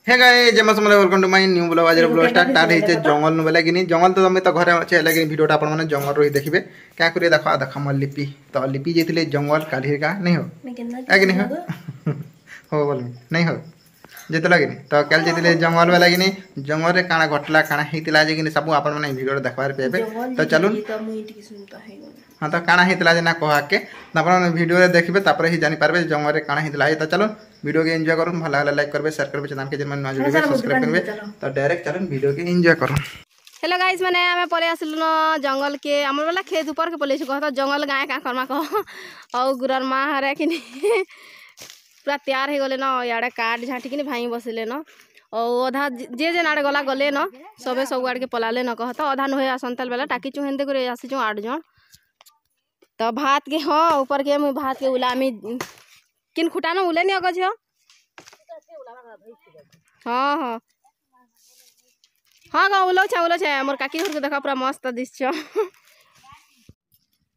हे guys जय समले welcome to my new blog. आज ब्लॉग स्टार्ट हेते जंगल नु बेला किनी जंगल तो तमे तो घरे अछि लेकिन वीडियोटा आपण माने जंगल रही देखिबे क्या करे देखा देखा मल लिपि तो लिपि जेतिले जंगल काली का नहीं हो आगे नहीं हो हो बोल नहीं हो जेते लागिनी तो कल जेतिले जंगल बेला किनी जंगल रे काना घटला काना हेतिला जे किनी सब आपण माने वीडियो देखबार पेबे तो चलून हां तो काना हेतिला जे ना कहा के आपण वीडियो रे देखिबे तापर ही जानि पारबे जंगल रे काना हेतिला तो चलो वीडियो के एंजॉय करूँ भला भला लाइक करबे शेयर करबे चैनल के जन मन जुड़बे सब्सक्राइब करबे तो डायरेक्ट चलन वीडियो के एंजॉय करूँ। हेलो गाइस मैंने हमें पले आसलु न जंगल के हमर वाला खेत ऊपर के पले कहता जंगल गाय का करमा कह और गुरर माँ हरे कि पूरा तैयार हो गले न याडे काट झाँटी कि भाई बसले न और अधा जे जे नाड़े गला गले न सबे सब आड़ के पलाले न कहता अधा नुहे आसंतल बेला टाकी चु हेंदे करे आसी 8 जन तो भात के हाँ ऊपर के मुई भात के उलामी किन खुटा न उले नहीं अगज हाँ हाँ हाँ गाँव उलो छे मोर काकी घर के देखा पूरा मस्त दिश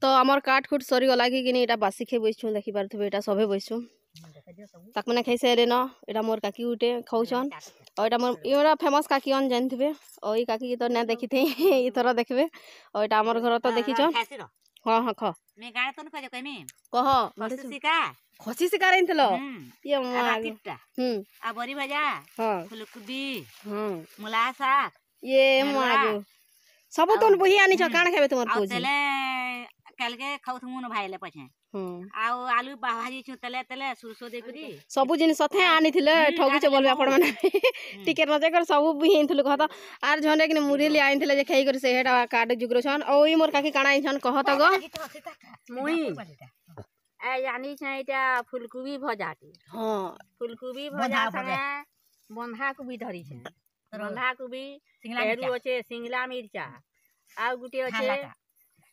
तो आमर काट खुट सरी गला कि इटा बासी खे बैसु देखी पारे इटा सभे बैसु तक मैंने खाई सारे न इटा मोर काकी उठे खाऊन और इटा मोर ये फेमस काकी अन जानते और ये काकी तो ना देखी थे ये थर देखबे और इटा आमर घर तो देखी हाँ हाँ ख मैं गाय तो न कह कह खसी सिका खसी शिकार आइनथलो ये रातिटा आ बरी भजा हां फुलकोबी मुला साग ये मागो सब तो बही आनी छ काण खाबे तुमर पूजी तले कल के खाउ थमुन भाईले पछे आउ आलू भाजी छु तले तले सुरसो दे करी सब जिन सथे आनी थिले ठगी छ बोलबे आपण माने टिके नजे कर सब बही आइनथलो कहत आर झंडे कि मुरेली आइनथले जे खाई कर से हेडा काट जुगरो छन ओ ई मोर काकी काणा आइन कहत गो मुई ए यानी छाइटा फुलकोबी भजाटी हां फुलकोबी भजा संगे बंधा कोबी धरी छे बंधा कोबी एरु अछि सिंगला मिर्चा आ गुटे अछि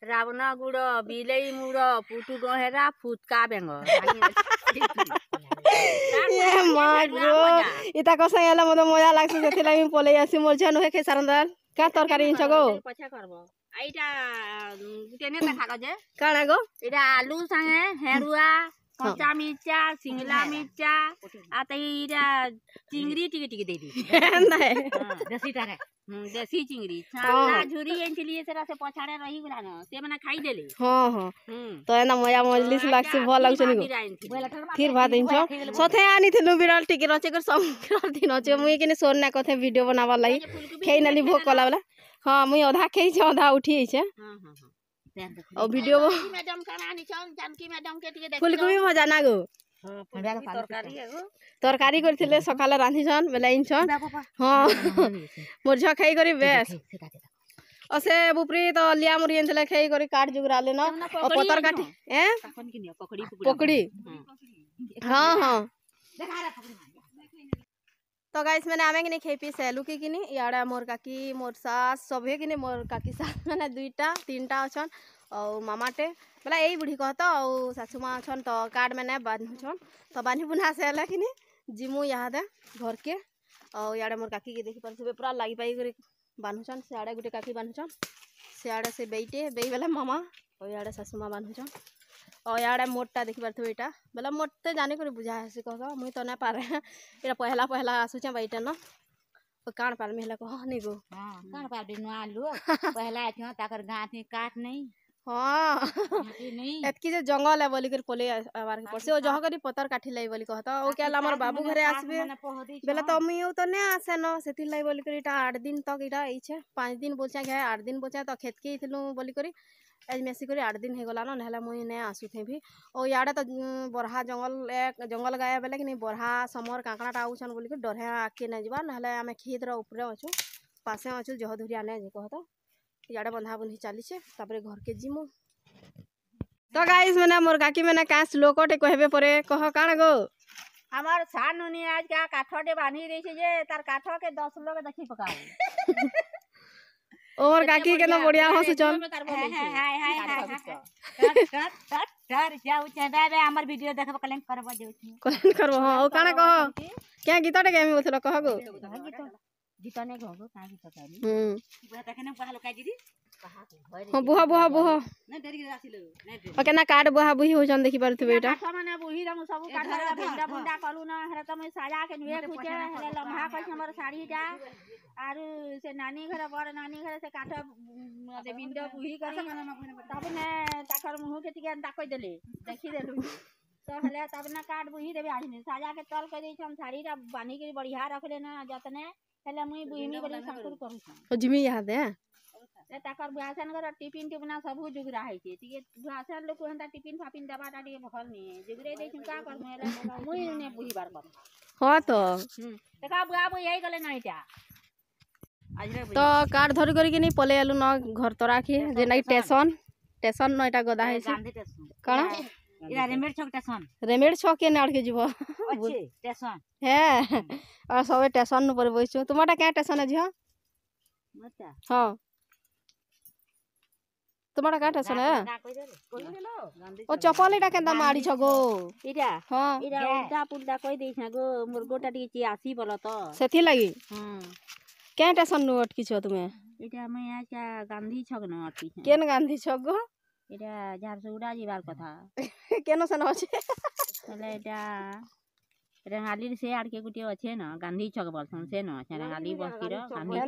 रावण गुड़ बिलई मुड़ पुटु गहेरा फुटका बेंग ये मागो इता कसं याला मद मजा लागछ सेति लागि पले आसी मोर छन हे के सरंदल का तरकारी इंछ गो पछा करबो आइटा गुटे ने देखा गजे काणा गो इटा आलू संगे हेरुआ कच्चा मिर्चा सिंगला मिर्चा आ तईरा चिंगरी टिके टिके दे दी नहीं देसी टारे देसी चिंगरी छाला झुरी एंचली सेरा से पछाड़े रही गेला न से मने खाई देले हां हां तो एना मजा मजलिस लागछ भल लागछ नी फिर भात इंछ सथे आनी थिलु बिराल टिके रचे कर संक्रांति दिन छ मुई किने सोरना कथे वीडियो बनावा लाई खेई नली भोक कला वाला हां मुई आधा खेई छ आधा उठी छ हां हां और वीडियो मैडम कहानी छन जानकी मैडम के टिके देख फुलकोबी मजा ना गो तरकारी करथिले सकाले रांधी छन बेला इन छन हां मोर झ खाई करी बेस असे बुपरी तो लिया मुरी एंथले खाई करी काट जुगराले न और पतर काटी ए पकड़ी हां हां तो गाइस मैंने आमे किने खेपी सेलु की किनी याडा मोर काकी मोर सास सभे किने मोर काकी सास माने दुईटा तीनटा अछन और मामाटे बेला एई बुढ़ी कहता और सासुमा अछन तो कार्ड मैंने बांधु छन तो बांधी बुना से हला किनी जिमु याद घर के और याडा मोर काकी के देखि परथबे पूरा लागि पाई करे बांधु छन से आडा गुटे काकी बांधु छन से आडा से बेइटे बेई बेला मामा और याडा सासुमा बांधु छन और याडा मोटटा देखि परथबे एटा बेला मोटते जाने करे बुझा है से कहता मुई तो ना पारे एटा पहला पहला आसुचे बैठे न कान पार में हला कह नहीं गो हां कान पार बिनु आलू पहला छ ताकर गांठी काट नहीं हां एतकी जे जंगल है बोली कर पले आवार के परसे ओ जह करी पतर काठी लाई बोली कहता ओ केला हमर बाबू घरे आसबे बेला तो मी तो ने आसे न सेति लाई बोली कर इटा 8 दिन तक इटा ई छे 5 दिन बोलछा के 8 दिन बोलछा तो खेत के थिलु बोली करी आज मेसी करी 8 दिन हे गला न नहला मुई ने आसु थे भी ओ याडा तो बरहा जंगल एक जंगल गाया बेले कि नहीं बरहा समर काकड़ा टाउ छन बोली कर डरे आके न जबा नहला हमें खेत रो ऊपर अछु पासे अछु जह धुरी आने जे कहता याडा बंधा बंधी चाली छे तापरे घर के जिमु तो गाइस मैंने मोर काकी मैंने कास लोकटे कहबे परे कह काण गो हमर सानुनी आज का काठटे बांधी दै छे जे तार काठ के 10 लोग देखि पकाऊ और काकी के न बढ़िया हंस चल हाय हाय हाय डर जाऊ चबे बे हमर वीडियो देखब कलेंट करब देउ छी कलेंट करब हां ओ काण कह क्या गीतटे गेमी बोथलो कह गो गीत ने गो का गीत करी बुआ देखे न पहल का दीदी हां बुहा बुहा बुहा ओके ना कार्ड बुहा बुही हो जन देखि परथबे एटा काठ माने बुही रमु सब काठ भिंडा बुंडा कलु ना हरे त मैं साजा के नुए खुचे हरे लम्हा कछ हमर साड़ी जा आरु से नानी घर बड़ नानी घर से काठ से भिंडा बुही करी तब ने ताकर मुंह के टिके ताकई देले देखि देलु तो हले तब ना काट बुही देबे आजने साजा के तल कर दै हम साड़ी रा बानी के बढ़िया रखले ना जतने हले मुई बुहीमी बोले संकुर करू ओ जिमी याद है ए ताकर बुआसन घर टिफिन टिपना सब जुगरा है के टिके बुआसन लोग हंता टिफिन फापिन दबा डाडी भल नी जुगरे दै का कर मेले मुई ने बुही बार कर हां तो तका बुआ बु यही गले नहीं ता तो कार्ड धरि करी के नहीं पले आलु न घर तो राखी जे नहीं स्टेशन स्टेशन न एटा गदा है कणा इरा रेमेड छक स्टेशन के नाड़ के जीवो अच्छे स्टेशन है और सब स्टेशन न पर बइछु तुमाटा क्या स्टेशन है झिया मता हां तुमाटा क्या स्टेशन है ओ चपल एटा केंदा मारी छगो इरा हां इरा उल्टा पुल्टा कहि दै छगो मुर्गोटा टी चियासी बोल तो सेथि लागि क्या स्टेशन न अटकी छ तुमे इटा मैं आचा गांधी छक न अटकी केन गांधी छक गो इटा झारसुगुड़ा जीवार कथा केनो सन अछि तले इटा रेंगाली से आड़ के गुटी अछि न गांधी छक बोलसन से न रेंगाली बस्ती र गांधी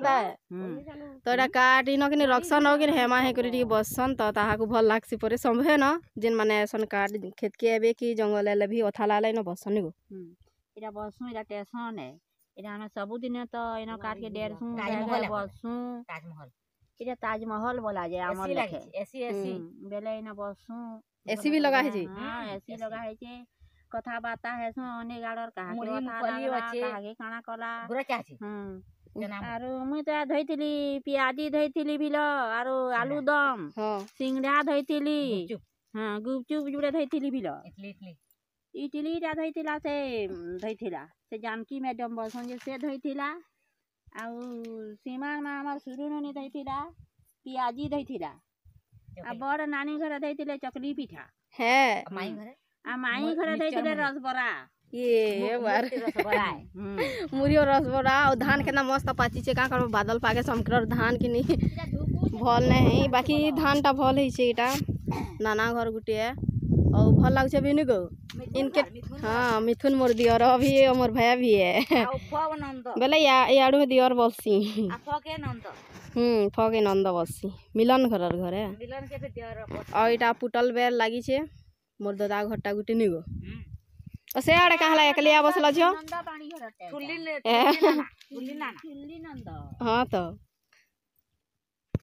तो एटा काटी न कि रक्षण हो कि हेमा हे करी बसन त ताहा को भल लागसी परे संभे न जिन माने सन काट खेत के एबे कि जंगल ले भी ओथाला ले न बसन गो इटा बसु इटा स्टेशन है इटा हम सब दिन तो इनो काट के डेरसु बसु ताजमहल इटा ताजमहल बोला जे हमर लेखे एसी बेले इना बसु एसी भी लगा है जी हां एसी लगा है जे कथा बाता है सो अने गाडर कहा के कहा के काना कला गुरा चाची आरो मुई त धइतिली पियाजी धइतिली बिल आरो आलू दम सिंगड़ा धइतिली हां गुपचुप जुड़े धइतिली बिल इटली रा धइतिला से धइतिला से जानकी मैडम बसन जे से धइतिला आउ सीमा ना हमर सुरु ननी धइतिला पियाजी धइतिला आ बड़ नानी घर धइतिले चकली पिठा है माई घर धइतिले रसबरा ये बार रसबरा मुरियो रसबरा और धान केना मस्त पाची छे का कर बादल पाके समकर धान कि नहीं भल नहीं बाकी धान टा भल है छे एटा नाना घर गुटे और भल लाग छे बिनु गो इनके हां मिथुन मोर दियर अभी हमर भैया भी है बेले याडू में दियर बलसी फके नंद फके नंद बलसी मिलन घरर घरे मिलन के दियर और एटा पुटल बेर लागी छे मोर दादा घरटा गुटी निगो ओ से आड़े कहला एकलिया बसला छ नंदा पानी घरटे फुल्ली नाना हां तो